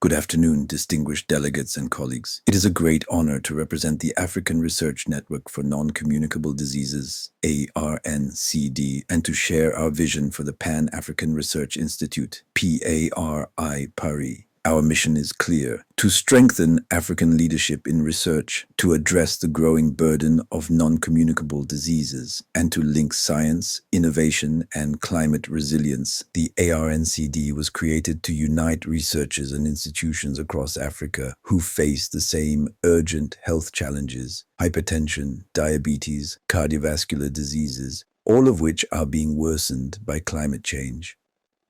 Good afternoon, distinguished delegates and colleagues. It is a great honor to represent the African Research Network for Non-Communicable Diseases, ARNCD, and to share our vision for the Pan-African Research Institute, PARI, Paris. Our mission is clear: to strengthen African leadership in research, to address the growing burden of non-communicable diseases, and to link science, innovation, and climate resilience. The ARNCD was created to unite researchers and institutions across Africa who face the same urgent health challenges: hypertension, diabetes, cardiovascular diseases, all of which are being worsened by climate change.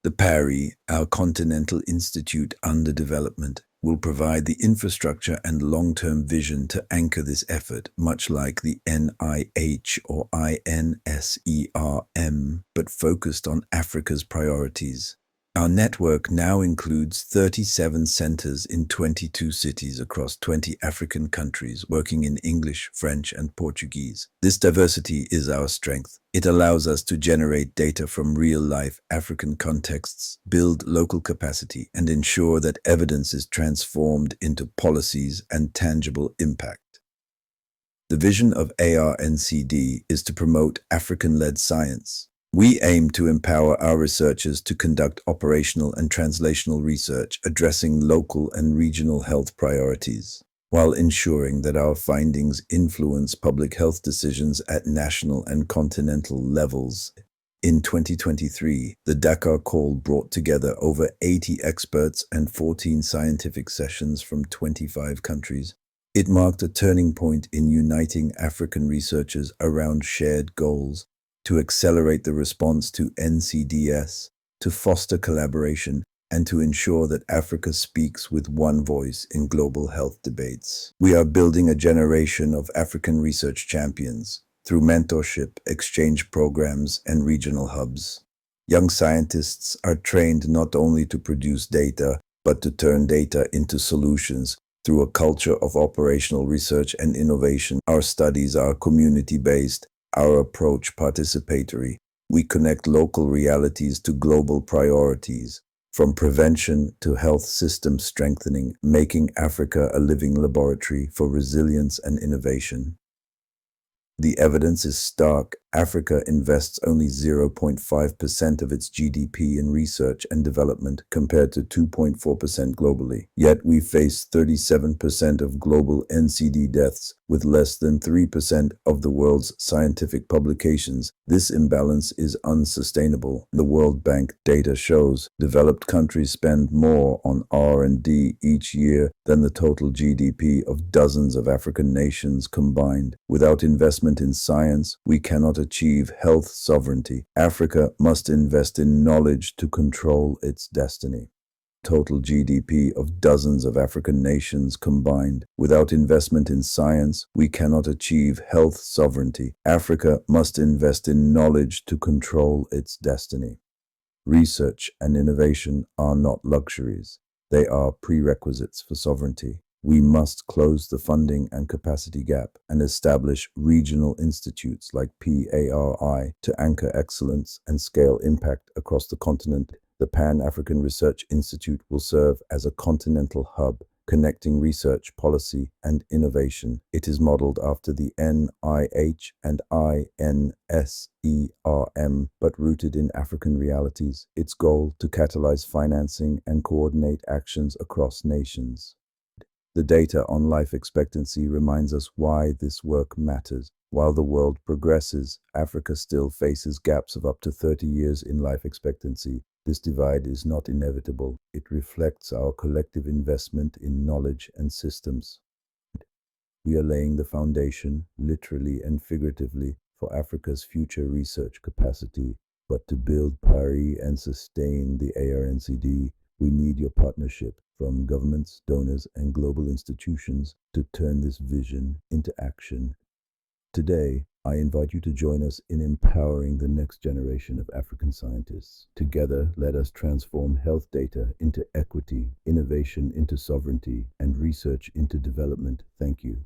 The PARI, our Continental Institute under development, will provide the infrastructure and long-term vision to anchor this effort, much like the NIH or INSERM, but focused on Africa's priorities. Our network now includes 37 centers in 22 cities across 20 African countries, working in English, French, and Portuguese. This diversity is our strength. It allows us to generate data from real-life African contexts, build local capacity, and ensure that evidence is transformed into policies and tangible impact. The vision of ARNCD is to promote African-led science. We aim to empower our researchers to conduct operational and translational research addressing local and regional health priorities, while ensuring that our findings influence public health decisions at national and continental levels. In 2023, the Dakar Call brought together over 80 experts and 14 scientific sessions from 25 countries. It marked a turning point in uniting African researchers around shared goals: to accelerate the response to NCDs, to foster collaboration, and to ensure that Africa speaks with one voice in global health debates. We are building a generation of African research champions through mentorship, exchange programs, and regional hubs. Young scientists are trained not only to produce data, but to turn data into solutions through a culture of operational research and innovation. Our studies are community-based, our approach participatory. We connect local realities to global priorities, from prevention to health system strengthening, making Africa a living laboratory for resilience and innovation. The evidence is stark. Africa invests only 0.5% of its GDP in research and development, compared to 2.4% globally. Yet we face 37% of global NCD deaths, with less than 3% of the world's scientific publications. This imbalance is unsustainable. The World Bank data shows developed countries spend more on R&D each year than the total GDP of dozens of African nations combined. Without investment in science, we cannot achieve health sovereignty. Africa must invest in knowledge to control its destiny. Total GDP of dozens of African nations combined. Without investment in science, we cannot achieve health sovereignty. Africa must invest in knowledge to control its destiny. Research and innovation are not luxuries. They are prerequisites for sovereignty. We must close the funding and capacity gap and establish regional institutes like PARI to anchor excellence and scale impact across the continent. The Pan-African Research Institute will serve as a continental hub, connecting research, policy, and innovation. It is modeled after the NIH and INSERM, but rooted in African realities. Its goal: to catalyze financing and coordinate actions across nations. The data on life expectancy reminds us why this work matters. While the world progresses, Africa still faces gaps of up to 30 years in life expectancy. This divide is not inevitable. It reflects our collective investment in knowledge and systems. We are laying the foundation, literally and figuratively, for Africa's future research capacity. But to build PARI and sustain the ARNCD, we need your partnership, from governments, donors, and global institutions, to turn this vision into action. Today, I invite you to join us in empowering the next generation of African scientists. Together, let us transform health data into equity, innovation into sovereignty, and research into development. Thank you.